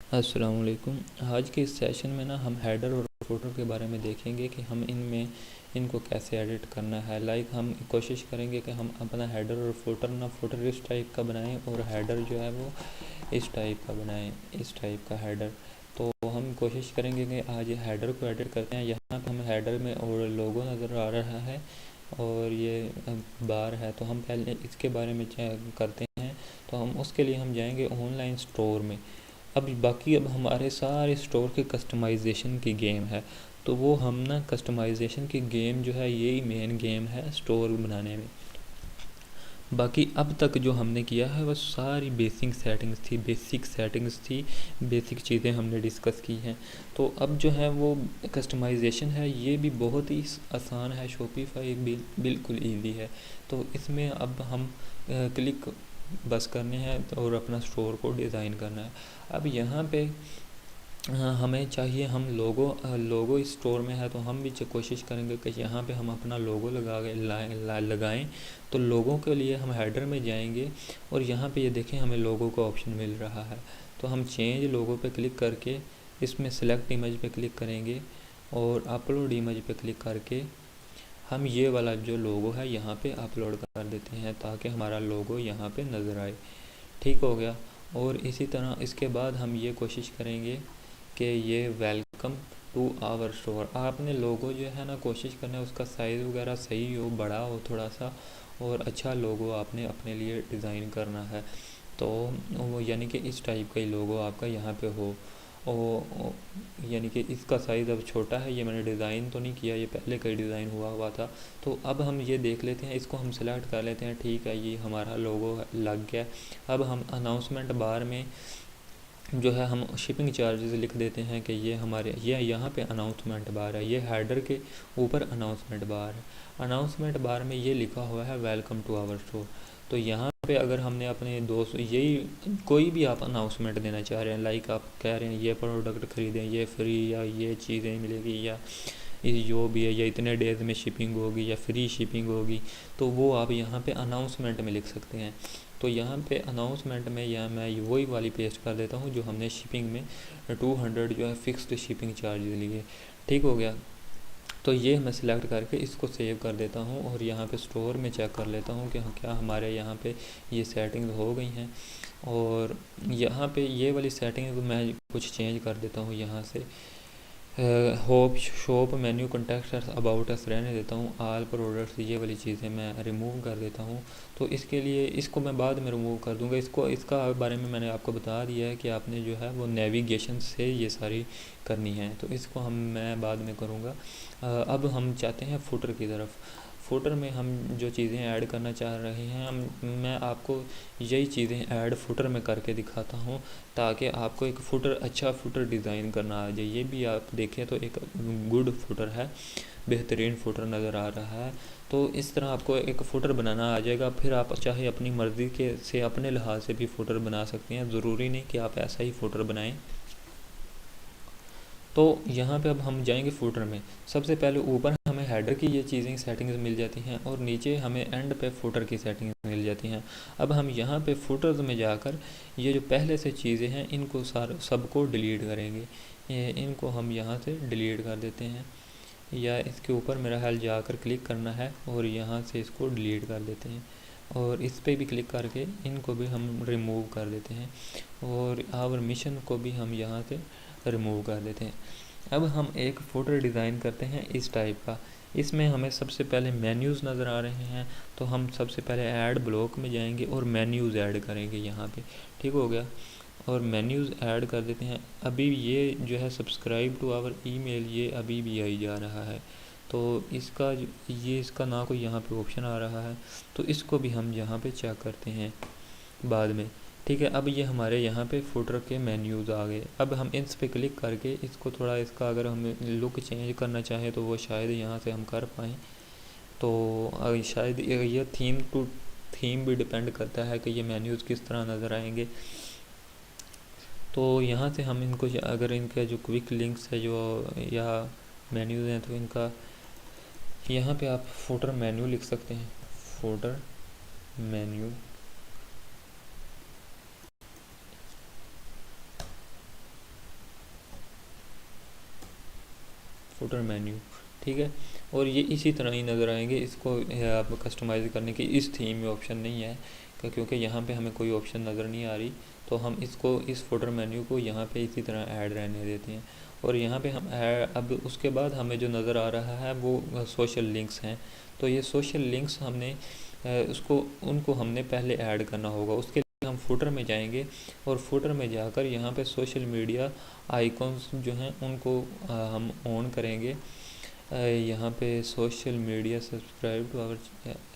अस्सलाम वालेकुम। आज के इस सेशन में ना हम हेडर और फुटर के बारे में देखेंगे कि हम इनको कैसे एडिट करना है। हम कोशिश करेंगे कि हम अपना हेडर और फुटर इस टाइप का बनाएं और हेडर जो है वो इस टाइप का बनाएं, इस टाइप का हेडर। तो हम कोशिश करेंगे कि आज हेडर को एडिट करते हैं। यहाँ पे हमें हेडर में और लोगो नज़र आ रहा है और ये बार है, तो हम पहले इसके बारे में करते हैं। तो हम उसके लिए हम जाएंगे ऑनलाइन स्टोर में। अब हमारे सारे स्टोर के कस्टमाइजेशन की गेम है, तो वो हम ना कस्टमाइजेशन की गेम जो है यही मेन गेम है स्टोर बनाने में। बाकी अब तक जो हमने किया है वह सारी बेसिक सेटिंग्स थी, बेसिक चीज़ें हमने डिस्कस की हैं। तो अब जो है वो कस्टमाइजेशन है, ये भी बहुत ही आसान है। शॉपिफाई बिल्कुल ईजी है। तो इसमें अब हम क्लिक बस करने हैं और अपना स्टोर को डिज़ाइन करना है। अब यहाँ पे हमें चाहिए, हम लोगो इस स्टोर में है तो हम भी कोशिश करेंगे कि यहाँ पे हम अपना लोगो लगाएं। तो लोगों के लिए हम हेडर में जाएंगे और यहाँ पे ये देखें हमें लोगो का ऑप्शन मिल रहा है। तो हम चेंज लोगो पे क्लिक करके इसमें सेलेक्ट इमेज पे क्लिक करेंगे और अपलोड इमेज पे क्लिक करके हम ये वाला जो लोगो है यहाँ पे अपलोड कर देते हैं ताकि हमारा लोगो यहाँ पे नज़र आए। ठीक हो गया। और इसी तरह इसके बाद हम ये कोशिश करेंगे कि ये वेलकम टू आवर स्टोर। आपने लोगो जो है ना कोशिश करना है उसका साइज़ वगैरह सही हो, बड़ा हो थोड़ा सा, और अच्छा लोगो आपने अपने लिए डिज़ाइन करना है। तो वो यानी कि इस टाइप का ही लोगो आपका यहाँ पे हो। ओ यानी कि इसका साइज़ अब छोटा है, ये मैंने डिज़ाइन तो नहीं किया, ये पहले का ही डिज़ाइन हुआ था। तो अब हम ये देख लेते हैं, इसको हम सेलेक्ट कर लेते हैं। ठीक है, ये हमारा लोगो लग गया। अब हम अनाउंसमेंट बार में जो है हम शिपिंग चार्जेस लिख देते हैं कि ये यहाँ पे अनाउंसमेंट बार है, ये हेडर के ऊपर अनाउंसमेंट बार है। अनाउंसमेंट बार में ये लिखा हुआ है वेलकम टू आवर स्टोर। तो यहाँ पे अगर हमने अपने दोस्त यही कोई भी आप अनाउंसमेंट देना चाह रहे हैं, लाइक आप कह रहे हैं ये प्रोडक्ट ख़रीदें, ये फ्री, या ये चीज़ें मिलेगी, या इस जो भी है, या इतने डेज़ में शिपिंग होगी, या फ्री शिपिंग होगी, तो वो आप यहाँ पे अनाउंसमेंट में लिख सकते हैं। तो यहाँ पे अनाउंसमेंट में या मैं वही वाली पेस्ट कर देता हूँ जो हमने शिपिंग में 200 जो है फिक्स्ड शिपिंग चार्जेस लिए। ठीक हो गया। तो ये मैं सिलेक्ट करके इसको सेव कर देता हूँ और यहाँ पे स्टोर में चेक कर लेता हूँ कि क्या हमारे यहाँ पे ये सेटिंग्स हो गई हैं। और यहाँ पे ये वाली सेटिंग मैं कुछ चेंज कर देता हूँ यहाँ से। Hope shop menu contact about us रहने देता हूँ। आल प्रोडक्ट्स ये वाली चीज़ें मैं रिमूव कर देता हूँ। तो इसके लिए इसको मैं बाद में रिमूव कर दूँगा। इसका बारे में मैंने आपको बता दिया है कि आपने जो है वो नेविगेशन से ये सारी करनी है, तो इसको मैं बाद में करूँगा। अब हम चाहते हैं फुटर की तरफ। फुटर में हम जो चीज़ें ऐड करना चाह रहे हैं, मैं आपको यही चीज़ें ऐड फुटर में करके दिखाता हूँ ताकि आपको एक अच्छा फुटर डिज़ाइन करना आ जाए। ये भी आप देखें तो एक गुड फुटर है, बेहतरीन फुटर नज़र आ रहा है। तो इस तरह आपको एक फ़ुटर बनाना आ जाएगा। फिर आप चाहे अपनी मर्ज़ी के से अपने लिहाज से भी फ़ुटर बना सकते हैं, ज़रूरी नहीं कि आप ऐसा ही फ़ुटर बनाएं। तो यहाँ पे अब हम जाएंगे फुटर में। सबसे पहले ऊपर हमें हेडर की ये चीज़ें सेटिंग्स मिल जाती हैं और नीचे हमें एंड पे फुटर की सेटिंग्स मिल जाती हैं। अब हम यहाँ पे फुटर्स में जाकर ये जो पहले से चीज़ें हैं इनको सबको डिलीट करेंगे। इनको हम यहाँ से डिलीट कर देते हैं, या इसके ऊपर मेरा ख्याल जाकर क्लिक करना है और यहाँ से इसको डिलीट कर देते हैं। और इस पर भी क्लिक करके इनको भी हम रिमूव कर देते हैं और आवर मिशन को भी हम यहाँ से रिमूव कर देते हैं। अब हम एक फुटर डिज़ाइन करते हैं इस टाइप का। इसमें हमें सबसे पहले मेन्यूज़ नज़र आ रहे हैं, तो हम सबसे पहले ऐड ब्लॉक में जाएंगे और मेन्यूज़ ऐड करेंगे यहाँ पे। ठीक हो गया। और मेन्यूज़ ऐड कर देते हैं। अभी ये जो है सब्सक्राइब टू आवर ईमेल, ये अभी भी आई जा रहा है, तो इसका ना कोई यहाँ पे ऑप्शन आ रहा है, तो इसको भी हम यहाँ पे चेक करते हैं बाद में। ठीक है। अब ये हमारे यहाँ पे फुटर के मेन्यूज़ आ गए। अब हम इस पे क्लिक करके इसको थोड़ा इसका अगर हम लुक चेंज करना चाहें तो वो शायद यहाँ से हम कर पाएँ। तो शायद ये थीम भी डिपेंड करता है कि ये मेन्यूज़ किस तरह नज़र आएंगे। तो यहाँ से हम इनको अगर इनके जो क्विक लिंक्स है जो या मेन्यूज़ हैं तो इनका यहाँ पे आप फुटर मेन्यू लिख सकते हैं। फुटर मेन्यू, फुटर मेन्यू, ठीक है। और ये इसी तरह ही नज़र आएंगे। इसको आप कस्टमाइज़ करने की इस थीम में ऑप्शन नहीं है क्योंकि यहाँ पे हमें कोई ऑप्शन नज़र नहीं आ रही, तो हम इसको इस फुटर मेन्यू को यहाँ पे इसी तरह ऐड रहने देते हैं। और यहाँ पे हम अब उसके बाद हमें जो नज़र आ रहा है वो सोशल लिंक्स हैं। तो ये सोशल लिंक्स हमने उसको उनको हमने पहले ऐड करना होगा। उसके लिए हम फुटर में जाएंगे और फुटर में जाकर यहाँ पे सोशल मीडिया आइकॉन्स जो हैं उनको हम ऑन करेंगे। यहाँ पे social media subscribe to our,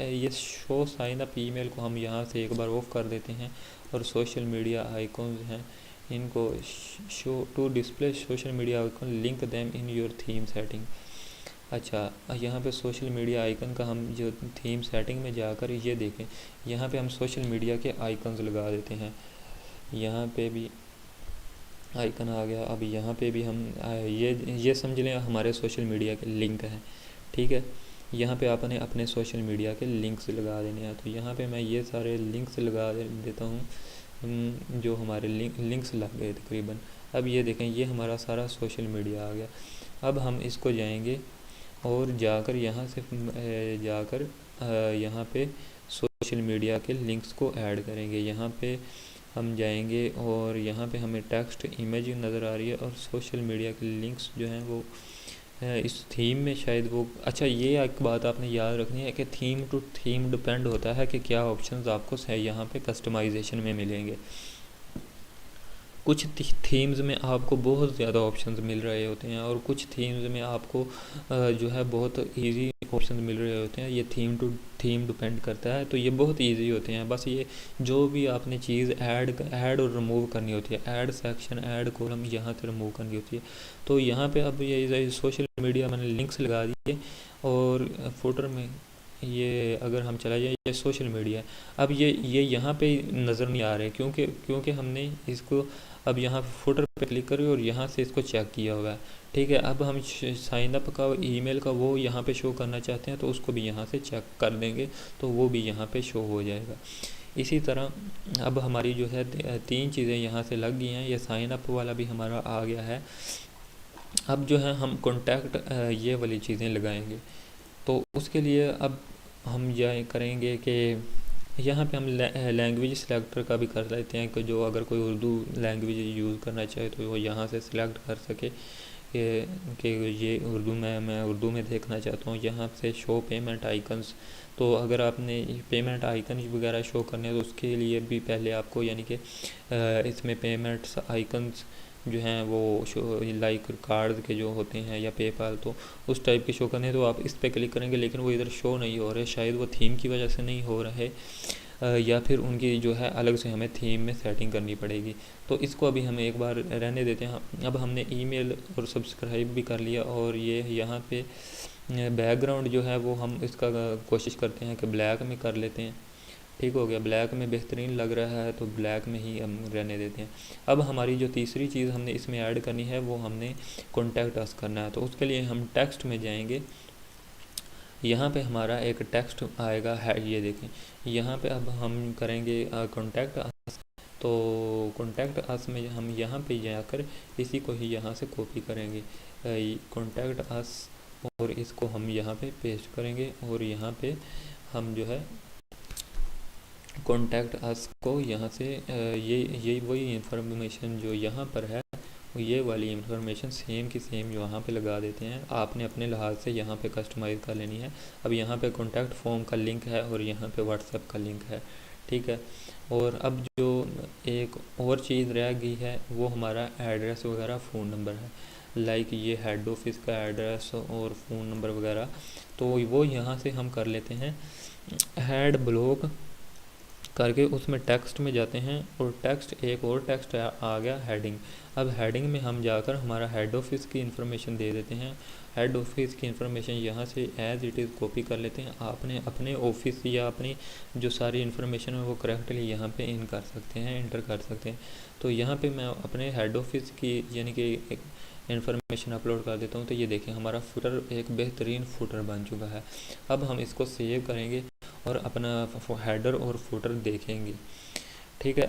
ये शो साइन अप ईमेल को हम यहाँ से एक बार ऑफ कर देते हैं। और सोशल मीडिया आइकॉन्स हैं इनको show to display social media icon link them in your theme setting. अच्छा, यहाँ पे सोशल मीडिया आइकन का हम जो थीम सेटिंग में जाकर ये देखें, यहाँ पे हम सोशल मीडिया के आइकन्स लगा देते हैं। यहाँ पे भी आइकन आ गया। अब यहाँ पे भी हम ये समझ लें हमारे सोशल मीडिया के लिंक हैं, ठीक है। यहाँ पे आपने अपने सोशल मीडिया के लिंक्स लगा देने हैं। तो यहाँ पे मैं ये सारे लिंक्स लगा देता हूँ जो हमारे लिंक्स लग गए तकरीबन। अब ये देखें ये हमारा सारा सोशल मीडिया आ गया। अब हम इसको जाएंगे और जाकर यहाँ से जाकर यहाँ पे सोशल मीडिया के लिंक्स को ऐड करेंगे। यहाँ पे हम जाएंगे और यहाँ पे हमें टेक्स्ट इमेज नज़र आ रही है और सोशल मीडिया के लिंक्स जो हैं वो इस थीम में शायद वो, अच्छा ये एक बात आपने याद रखनी है कि थीम टू थीम डिपेंड होता है कि क्या ऑप्शंस आपको यहाँ पे कस्टमाइजेशन में मिलेंगे। कुछ थीम्स में आपको बहुत ज़्यादा ऑप्शंस मिल रहे होते हैं और कुछ थीम्स में आपको जो है बहुत इजी ऑप्शन मिल रहे होते हैं। ये थीम टू थीम डिपेंड करता है। तो ये बहुत इजी होते हैं। बस ये जो भी आपने चीज़ ऐड और रिमूव करनी होती है, ऐड सेक्शन ऐड कॉलम यहाँ से रिमूव करनी होती है। तो यहाँ पे अब ये सोशल मीडिया मैंने लिंक्स लगा दिए और फुटर में ये अगर हम चला जाए ये सोशल मीडिया है। अब ये यहाँ पे नज़र नहीं आ रहे क्योंकि हमने इसको अब यहाँ फुटर पे क्लिक करें और यहाँ से इसको चेक किया हुआ है, ठीक है। अब हम साइन अप का ईमेल का वो यहाँ पे शो करना चाहते हैं तो उसको भी यहाँ से चेक कर देंगे तो वो भी यहाँ पे शो हो जाएगा। इसी तरह अब हमारी जो है 3 चीज़ें यहाँ से लग गई हैं। ये साइन अप वाला भी हमारा आ गया है। अब जो है हम कॉन्टैक्ट ये वाली चीज़ें लगाएंगे। तो उसके लिए अब हम यह करेंगे कि यहाँ पे हम लैंग्वेज सेलेक्टर का भी कर लेते हैं कि जो अगर कोई उर्दू लैंग्वेज यूज़ करना चाहे तो वो यहाँ से सिलेक्ट कर सके कि ये उर्दू में मैं उर्दू में देखना चाहता हूँ। यहाँ से शो पेमेंट आइकन्स, तो अगर आपने पेमेंट आइकन वगैरह शो करने हैं तो उसके लिए भी पहले आपको यानी कि इसमें पेमेंट्स आइकन्स जो हैं वो शो लाइक कार्ड के जो होते हैं या पेपाल, तो उस टाइप के शो करने हैं तो आप इस पर क्लिक करेंगे लेकिन वो इधर शो नहीं हो रहे। शायद वो थीम की वजह से नहीं हो रहे या फिर उनकी जो है अलग से हमें थीम में सेटिंग करनी पड़ेगी। तो इसको अभी हम एक बार रहने देते हैं। अब हमने ईमेल और सब्सक्राइब भी कर लिया और ये यहाँ पे बैकग्राउंड जो है वो हम इसका कोशिश करते हैं कि ब्लैक में कर लेते हैं। ठीक हो गया, ब्लैक में बेहतरीन लग रहा है तो ब्लैक में ही हम रहने देते हैं। अब हमारी जो तीसरी चीज़ हमने इसमें ऐड करनी है वो हमने कॉन्टैक्ट अस करना है। तो उसके लिए हम टेक्स्ट में जाएंगे। यहाँ पे हमारा एक टेक्स्ट आएगा है, ये देखें यहाँ पे अब हम करेंगे कॉन्टैक्ट अस। तो कॉन्टैक्ट अस में हम यहाँ पे जाकर इसी को ही यहाँ से कॉपी करेंगे कॉन्टैक्ट अस और इसको हम यहाँ पे पेस्ट करेंगे और यहाँ पे हम जो है कॉन्टैक्ट अस को यहाँ से ये वही इंफॉर्मेशन जो यहाँ पर है ये वाली इंफॉर्मेशन सेम की सेम यहाँ पे लगा देते हैं। आपने अपने लिहाज से यहाँ पे कस्टमाइज़ कर लेनी है। अब यहाँ पे कॉन्टैक्ट फॉर्म का लिंक है और यहाँ पे व्हाट्सएप का लिंक है, ठीक है। और अब जो एक और चीज़ रह गई है वो हमारा एड्रेस वगैरह फ़ोन नंबर है। लाइक ये हेड ऑफिस का एड्रेस और फ़ोन नंबर वगैरह, तो वो यहाँ से हम कर लेते हैं हेड ब्लॉक करके उसमें टेक्स्ट में जाते हैं और टेक्स्ट एक और टेक्स्ट आ गया हेडिंग। अब हेडिंग में हम जाकर हमारा हेड ऑफिस की इन्फॉर्मेशन दे देते हैं। हेड ऑफिस की इन्फॉर्मेशन यहाँ से एज़ इट इज़ कॉपी कर लेते हैं। आपने अपने ऑफिस या अपनी जो सारी इन्फॉर्मेशन है वो करेक्टली यहाँ पे इन कर सकते हैं, इंटर कर सकते हैं। तो यहाँ पे मैं अपने हेड ऑफिस की यानी कि इन्फॉर्मेशन अपलोड कर देता हूँ। तो ये देखें हमारा फुटर एक बेहतरीन फुटर बन चुका है। अब हम इसको सेव करेंगे और अपना हेडर और फुटर देखेंगे, ठीक है।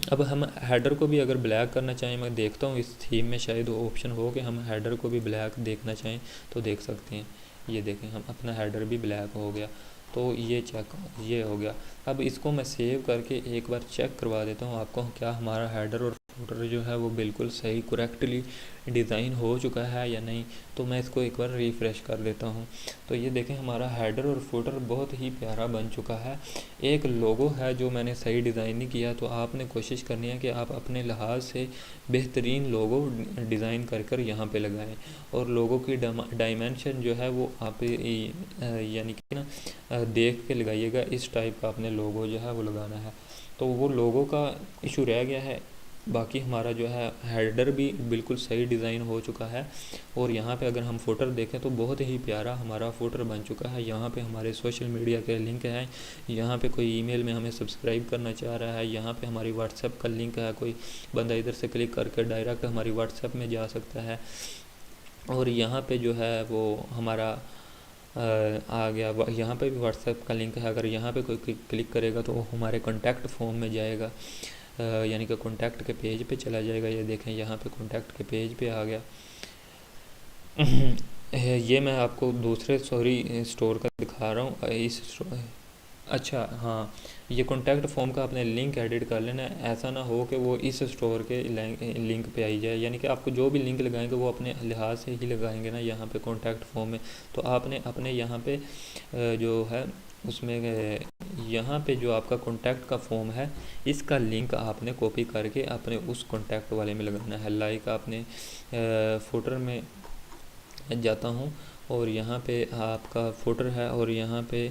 अब हम हेडर को भी अगर ब्लैक करना चाहें, मैं देखता हूँ इस थीम में शायद ऑप्शन हो कि हम हेडर को भी ब्लैक देखना चाहें तो देख सकते हैं। ये देखें, हम अपना हेडर भी ब्लैक हो गया, तो ये हो गया। अब इसको मैं सेव करके एक बार चेक करवा देता हूँ आपको, क्या हमारा हेडर और फुटर जो है वो बिल्कुल सही करेक्टली डिज़ाइन हो चुका है या नहीं। तो मैं इसको एक बार रिफ़्रेश कर देता हूँ। तो ये देखें, हमारा हेडर और फुटर बहुत ही प्यारा बन चुका है। एक लोगो है जो मैंने सही डिज़ाइन नहीं किया, तो आपने कोशिश करनी है कि आप अपने लिहाज से बेहतरीन लोगो डिज़ाइन कर कर यहाँ पे लगाएं। और लोगो की डायमेंशन जो है वो आप यानी कि ना देख के लगाइएगा। इस टाइप का आपने लोगो जो है वो लगाना है। तो वो लोगो का इशू रह गया है, बाकी हमारा जो है हेडर भी बिल्कुल सही डिज़ाइन हो चुका है। और यहाँ पे अगर हम फुटर देखें तो बहुत ही प्यारा हमारा फुटर बन चुका है। यहाँ पे हमारे सोशल मीडिया के लिंक हैं, यहाँ पे कोई ईमेल में हमें सब्सक्राइब करना चाह रहा है, यहाँ पे हमारी व्हाट्सएप का लिंक है, कोई बंदा इधर से क्लिक करके डायरेक्ट हमारी व्हाट्सएप में जा सकता है। और यहाँ पे जो है वो हमारा आ गया, यहाँ पे भी व्हाट्सएप का लिंक है। अगर यहाँ पे कोई क्लिक करेगा तो वो हमारे कॉन्टैक्ट फॉर्म में जाएगा, यानी कि कॉन्टैक्ट के पेज पे चला जाएगा। ये देखें, यहाँ पे कॉन्टैक्ट के पेज पे आ गया। ये मैं आपको दूसरे स्टोर का दिखा रहा हूँ। अच्छा हाँ, ये कॉन्टैक्ट फॉर्म का आपने लिंक एडिट कर लेना है। ऐसा ना हो कि वो इस स्टोर के लिंक पे आई जाए, यानी कि आपको जो भी लिंक लगाएंगे वो अपने लिहाज से ही लगाएंगे ना यहाँ पे कॉन्टैक्ट फॉर्म में। तो आपने अपने यहाँ पे जो है उसमें यहाँ पे जो आपका कॉन्टैक्ट का फॉर्म है, इसका लिंक आपने कॉपी करके अपने उस कॉन्टैक्ट वाले में लगाना है। लाइक आपने फुटर में जाता हूँ और यहाँ पे आपका फुटर है, और यहाँ पे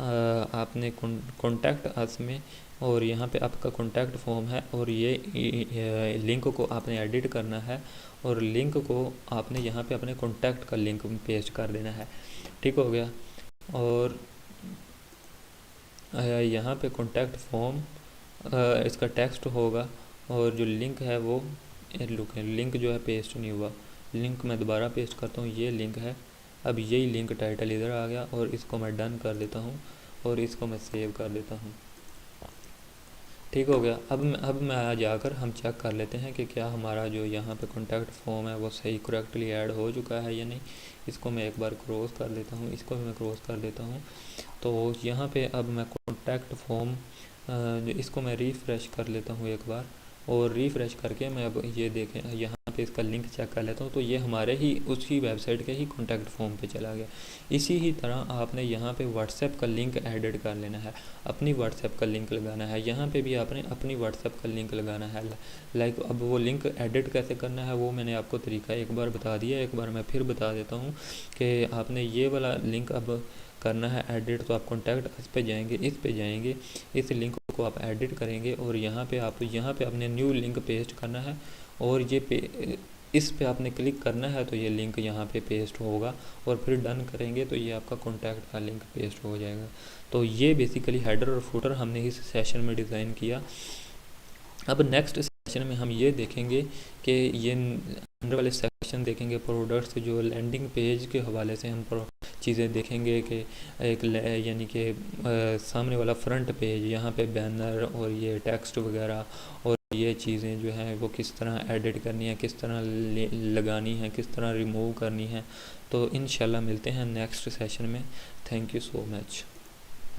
आपने कॉन्टैक्ट अस में, और यहाँ पे आपका कॉन्टैक्ट फॉर्म है, और ये लिंक को आपने एडिट करना है, और लिंक को आपने यहाँ पे अपने कॉन्टैक्ट का लिंक पेस्ट कर देना है। ठीक हो गया। और यहाँ पे कॉन्टैक्ट फॉर्म इसका टेक्स्ट होगा, और जो लिंक है वो लिंक जो है पेस्ट नहीं हुआ। लिंक मैं दोबारा पेस्ट करता हूँ, ये लिंक है। अब यही लिंक टाइटल इधर आ गया, और इसको मैं डन कर देता हूँ और इसको मैं सेव कर देता हूँ। ठीक हो गया। अब मैं जाकर हम चेक कर लेते हैं कि क्या हमारा जो यहाँ पे कॉन्टैक्ट फॉर्म है वो सही करेक्टली ऐड हो चुका है या नहीं। इसको मैं एक बार क्रॉस कर देता हूँ, इसको भी मैं क्रॉस कर देता हूँ। तो यहाँ पे अब मैं कॉन्टैक्ट फॉर्म इसको मैं रिफ़्रेश कर लेता हूँ एक बार, और रिफ़्रेश करके मैं अब ये देखें यहाँ पे इसका लिंक चेक कर लेता हूँ। तो ये हमारे ही उसी वेबसाइट के ही कॉन्टैक्ट फॉर्म पे चला गया। इसी ही तरह आपने यहाँ पे व्हाट्सएप का लिंक एडिट कर लेना है, अपनी व्हाट्सएप का लिंक लगाना है। यहाँ पे भी आपने अपनी व्हाट्सएप का लिंक लगाना है। लाइक अब वो लिंक एडिट कैसे करना है वो मैंने आपको तरीका एक बार बता दिया, एक बार मैं फिर बता देता हूँ कि आपने ये वाला लिंक अब करना है एडिट। तो आप कॉन्टैक्ट इस पे जाएंगे, इस लिंक को आप एडिट करेंगे, और यहाँ पे आपने न्यू लिंक पेस्ट करना है, और इस पे आपने क्लिक करना है तो ये लिंक यहाँ पे पेस्ट होगा, और फिर डन करेंगे तो ये आपका कॉन्टैक्ट का लिंक पेस्ट हो जाएगा। तो ये बेसिकली हेडर और फुटर हमने इस सेशन में डिज़ाइन किया। अब नेक्स्ट सेशन में हम ये देखेंगे कि ये अंदर वाले सेक्शन देखेंगे प्रोडक्ट्स, जो लैंडिंग पेज के हवाले से हम चीज़ें देखेंगे कि एक यानी कि सामने वाला फ्रंट पेज, यहाँ पे बैनर और ये टेक्स्ट वगैरह और ये चीज़ें जो हैं वो किस तरह एडिट करनी है, किस तरह लगानी है, किस तरह रिमूव करनी है। तो इंशाल्लाह मिलते हैं नेक्स्ट सेशन में। Thank you so much.